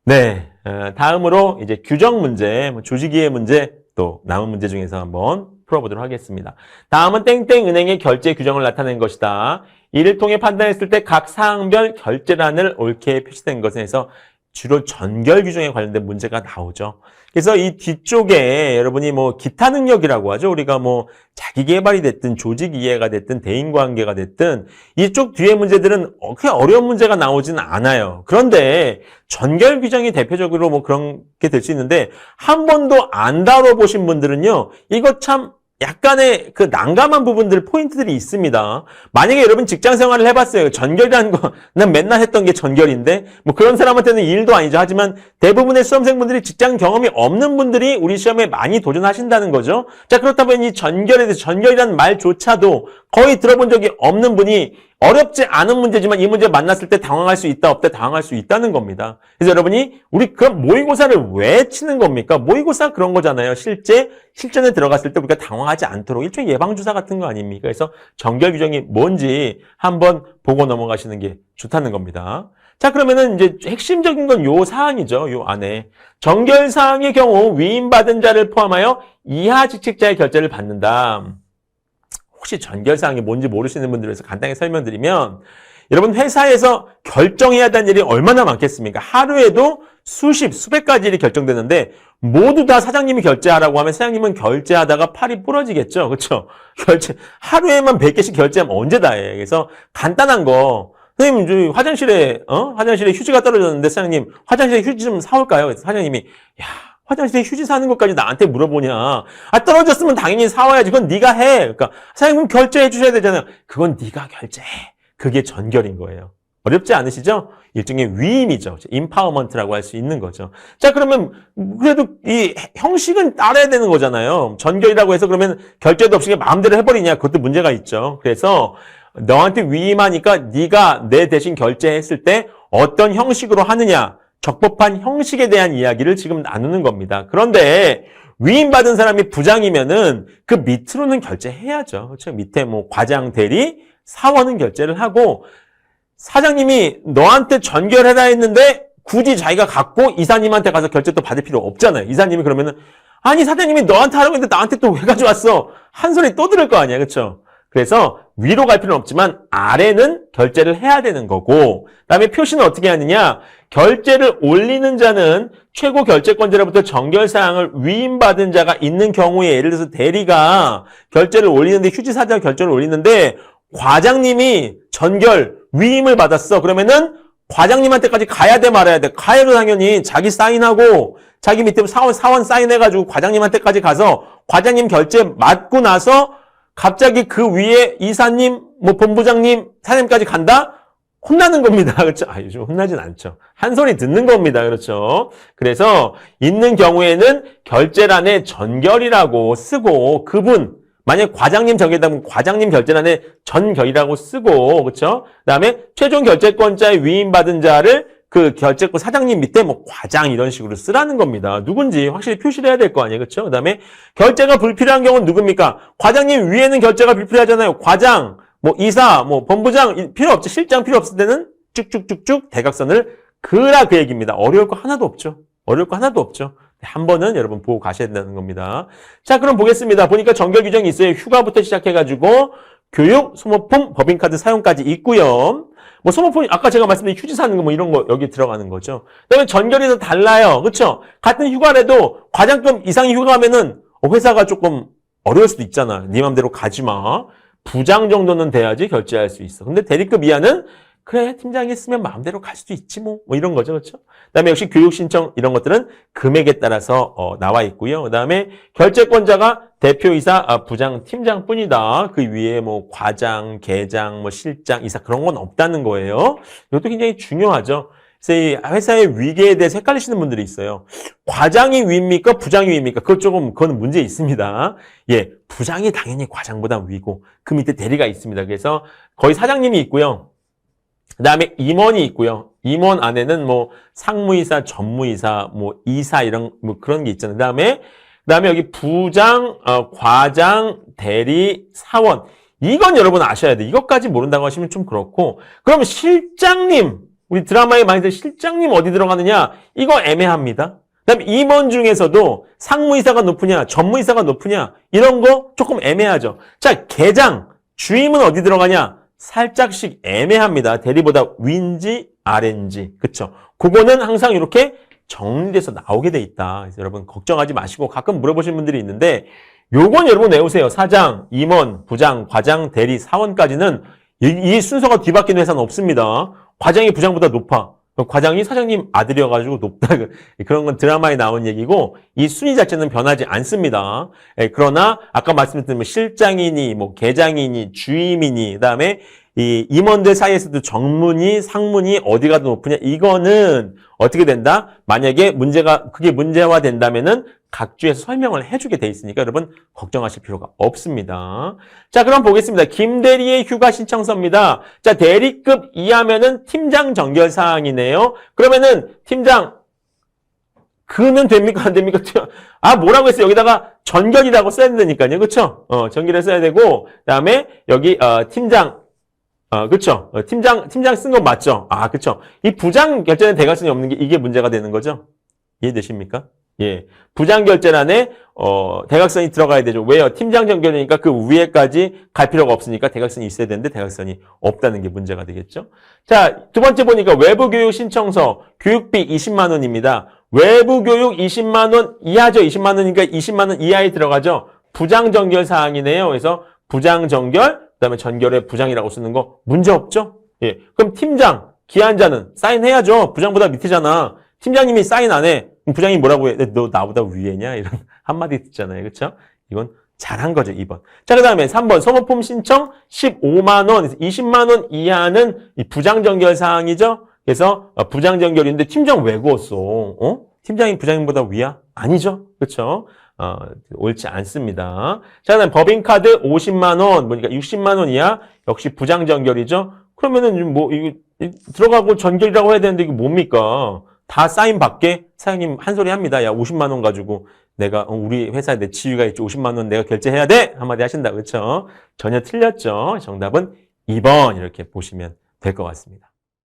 네, 다음으로 이제 규정 문제, 조직이해 문제, 또 남은 문제 중에서 한번 풀어보도록 하겠습니다. 다음은 땡땡 은행의 결제 규정을 나타낸 것이다. 이를 통해 판단했을 때 각 사항별 결제란을 옳게 표시된 것에서 주로 전결 규정에 관련된 문제가 나오죠. 그래서 이 뒤쪽에 여러분이 뭐 기타 능력이라고 하죠. 우리가 뭐 자기 개발이 됐든 조직 이해가 됐든 대인 관계가 됐든 이쪽 뒤에 문제들은 그렇게 어려운 문제가 나오지는 않아요. 그런데 전결 규정이 대표적으로 뭐 그런 게 될 수 있는데 한 번도 안 다뤄보신 분들은요. 이거 참 약간의 그 난감한 부분들, 포인트들이 있습니다. 만약에 여러분 직장 생활을 해봤어요. 전결이라는 거, 난 맨날 했던 게 전결인데, 뭐 그런 사람한테는 일도 아니죠. 하지만 대부분의 수험생분들이 직장 경험이 없는 분들이 우리 시험에 많이 도전하신다는 거죠. 자, 그렇다면 이 전결에 대해서 전결이라는 말조차도 거의 들어본 적이 없는 분이 어렵지 않은 문제지만 이 문제 만났을 때 당황할 수 있다, 없다, 당황할 수 있다는 겁니다. 그래서 여러분이 우리 그럼 모의고사를 왜 치는 겁니까? 모의고사 그런 거잖아요. 실전에 들어갔을 때 우리가 당황하지 않도록 일종의 예방주사 같은 거 아닙니까? 그래서 전결 규정이 뭔지 한번 보고 넘어가시는 게 좋다는 겁니다. 자, 그러면은 이제 핵심적인 건 요 사항이죠. 요 안에. 전결 사항의 경우 위임받은 자를 포함하여 이하 직책자의 결제를 받는다. 혹시 전결사항이 뭔지 모르시는 분들을 위해서 간단히 설명드리면 여러분 회사에서 결정해야 하는 일이 얼마나 많겠습니까? 하루에도 수백 가지 일이 결정되는데 모두 다 사장님이 결제하라고 하면 사장님은 결제하다가 팔이 부러지겠죠. 그렇죠? 하루에만 100개씩 결제하면 언제 다 해. 그래서 간단한 거 선생님 저희 화장실에 휴지가 떨어졌는데 사장님 화장실에 휴지 좀 사올까요? 그래서 사장님이 야 화장실에 휴지 사는 것까지 나한테 물어보냐. 아, 떨어졌으면 당연히 사와야지. 그건 네가 해. 그러니까 사장님 결제해 주셔야 되잖아요. 그건 네가 결제해. 그게 전결인 거예요. 어렵지 않으시죠? 일종의 위임이죠. 임파워먼트라고 할 수 있는 거죠. 자, 그러면 그래도 이 형식은 따라야 되는 거잖아요. 전결이라고 해서 그러면 결제도 없이 마음대로 해버리냐. 그것도 문제가 있죠. 그래서 너한테 위임하니까 네가 내 대신 결제했을 때 어떤 형식으로 하느냐. 적법한 형식에 대한 이야기를 지금 나누는 겁니다. 그런데 위임받은 사람이 부장이면은 그 밑으로는 결제해야죠. 그렇죠? 밑에 뭐 과장, 대리, 사원은 결제를 하고 사장님이 너한테 전결해라 했는데 굳이 자기가 갖고 이사님한테 가서 결제 또 받을 필요 없잖아요. 이사님이 그러면은 아니 사장님이 너한테 하라고 했는데 나한테 또 왜 가져왔어? 한 소리 또 들을 거 아니야. 그렇죠? 그래서 위로 갈 필요는 없지만 아래는 결제를 해야 되는 거고 그다음에 표시는 어떻게 하느냐. 결제를 올리는 자는 최고 결제권자로부터 전결사항을 위임받은 자가 있는 경우에 예를 들어서 대리가 결제를 올리는데 휴지사장 결제를 올리는데 과장님이 전결 위임을 받았어. 그러면은 과장님한테까지 가야 돼 말아야 돼. 가야로 당연히 자기 사인하고 자기 밑에 사원 사인해가지고 과장님한테까지 가서 과장님 결제 맞고 나서 갑자기 그 위에 이사님, 뭐 본부장님, 사장님까지 간다? 혼나는 겁니다. 그렇죠? 아, 요즘 혼나진 않죠. 한 소리 듣는 겁니다. 그렇죠? 그래서 있는 경우에는 결제란에 전결이라고 쓰고 그분 만약 과장님 전결이라면 과장님 결제란에 전결이라고 쓰고 그렇죠? 그다음에 최종 결제권자의 위임받은 자를 그 결제권 사장님 밑에 뭐 과장 이런 식으로 쓰라는 겁니다. 누군지 확실히 표시를 해야 될 거 아니에요. 그렇죠? 그다음에 결제가 불필요한 경우는 누굽니까? 과장님 위에는 결제가 불필요하잖아요. 과장, 뭐 이사, 뭐 본부장 필요 없죠. 실장 필요 없을 때는 쭉쭉쭉쭉 대각선을 그으라 그 얘기입니다. 어려울 거 하나도 없죠. 어려울 거 하나도 없죠. 한 번은 여러분 보고 가셔야 된다는 겁니다. 자, 그럼 보겠습니다. 보니까 전결 규정이 있어요. 휴가부터 시작해가지고 교육, 소모품, 법인카드 사용까지 있고요. 뭐 소모품 아까 제가 말씀드린 휴지 사는 거 뭐 이런 거 여기 들어가는 거죠. 그다음에 전결이 더 달라요. 그렇죠? 같은 휴가라도 과장급 이상의 휴가하면은 회사가 조금 어려울 수도 있잖아. 네 맘대로 가지 마. 부장 정도는 돼야지 결제할 수 있어. 근데 대리급 이하는 그래 팀장이 했으면 마음대로 갈 수도 있지 뭐 이런 거죠. 그렇죠? 그다음에 역시 교육 신청 이런 것들은 금액에 따라서 나와 있고요. 그다음에 결제권자가 대표이사, 부장, 팀장뿐이다. 그 위에 뭐 과장, 계장, 뭐 실장, 이사 그런 건 없다는 거예요. 이것도 굉장히 중요하죠. 그래서 이 회사의 위계에 대해서 헷갈리시는 분들이 있어요. 과장이 위입니까? 부장이 위입니까? 그건 문제 있습니다. 예, 부장이 당연히 과장보다 위고 그 밑에 대리가 있습니다. 그래서 거의 사장님이 있고요. 그 다음에 임원이 있고요. 임원 안에는 뭐 상무이사, 전무이사, 뭐 이사 이런 뭐 그런 게 있잖아요. 그다음에 여기 부장, 과장, 대리, 사원. 이건 여러분 아셔야 돼. 이것까지 모른다고 하시면 좀 그렇고. 그럼 실장님, 우리 드라마에 많이 들 실장님 어디 들어가느냐? 이거 애매합니다. 그다음에 임원 중에서도 상무이사가 높으냐, 전무이사가 높으냐 이런 거 조금 애매하죠. 자, 계장, 주임은 어디 들어가냐? 살짝씩 애매합니다. 대리보다 위인지 아래인지. 그쵸? 그거는 항상 이렇게 정리돼서 나오게 돼 있다. 그래서 여러분 걱정하지 마시고 가끔 물어보시는 분들이 있는데 요건 여러분 외우세요. 사장, 임원, 부장, 과장, 대리, 사원까지는 이 순서가 뒤바뀌는 회사는 없습니다. 과장이 부장보다 높아. 과장이 사장님 아들이어가지고 높다. 그런 건 드라마에 나온 얘기고 이 순위 자체는 변하지 않습니다. 그러나 아까 말씀드린 실장이니 뭐 계장이니 주임이니 그다음에 이 임원들 사이에서도 정문이 상문이 어디가 더 높으냐 이거는 어떻게 된다? 만약에 그게 문제화 된다면은 각 주에서 설명을 해주게 돼 있으니까 여러분 걱정하실 필요가 없습니다. 자, 그럼 보겠습니다. 김 대리의 휴가 신청서입니다. 자, 대리급 이하면은 팀장 정결 사항이네요. 그러면은 팀장 그면 됩니까? 안 됩니까? 아, 뭐라고 했어요? 여기다가 전결이라고 써야 된다니까요. 그쵸? 전결을 써야 되고, 그 다음에 여기, 팀장, 그쵸? 팀장 쓴 건 맞죠? 아, 그쵸? 이 부장 결제는 대각선이 없는 게 이게 문제가 되는 거죠? 이해되십니까? 예. 부장 결제란에, 대각선이 들어가야 되죠. 왜요? 팀장 정결이니까 그 위에까지 갈 필요가 없으니까 대각선이 있어야 되는데 대각선이 없다는 게 문제가 되겠죠? 자, 두 번째 보니까 외부교육 신청서, 교육비 20만 원입니다. 외부교육 20만 원 이하죠. 20만 원이니까 20만 원 이하에 들어가죠. 부장 정결 사항이네요. 그래서 부장 정결, 그다음에 전결에 부장이라고 쓰는 거 문제 없죠? 예. 그럼 팀장, 기한자는 사인해야죠. 부장보다 밑이잖아. 팀장님이 사인 안 해. 그럼 부장이 뭐라고 해? 너 나보다 위에냐? 이런 한마디 듣잖아요. 그렇죠? 이건 잘한 거죠. 2번. 자, 그다음에 3번 소모품 신청 15만 원, 20만 원 이하는 이 부장 정결 사항이죠. 그래서 부장 정결인데 팀장 왜 구웠어? 팀장이 부장님보다 위야? 아니죠. 그렇죠? 옳지 않습니다. 자, 그다음 법인카드 50만 원, 그러니까 60만 원 이하 역시 부장 정결이죠. 그러면은 뭐 이거 들어가고 전결이라고 해야 되는데 이게 뭡니까? 다 사인 받게 사장님 한 소리 합니다. 야, 50만 원 가지고 내가 우리 회사에 내 지위가 있지 50만 원 내가 결제해야 돼? 한마디 하신다. 그렇죠? 전혀 틀렸죠. 정답은 2번 이렇게 보시면 될 것 같습니다.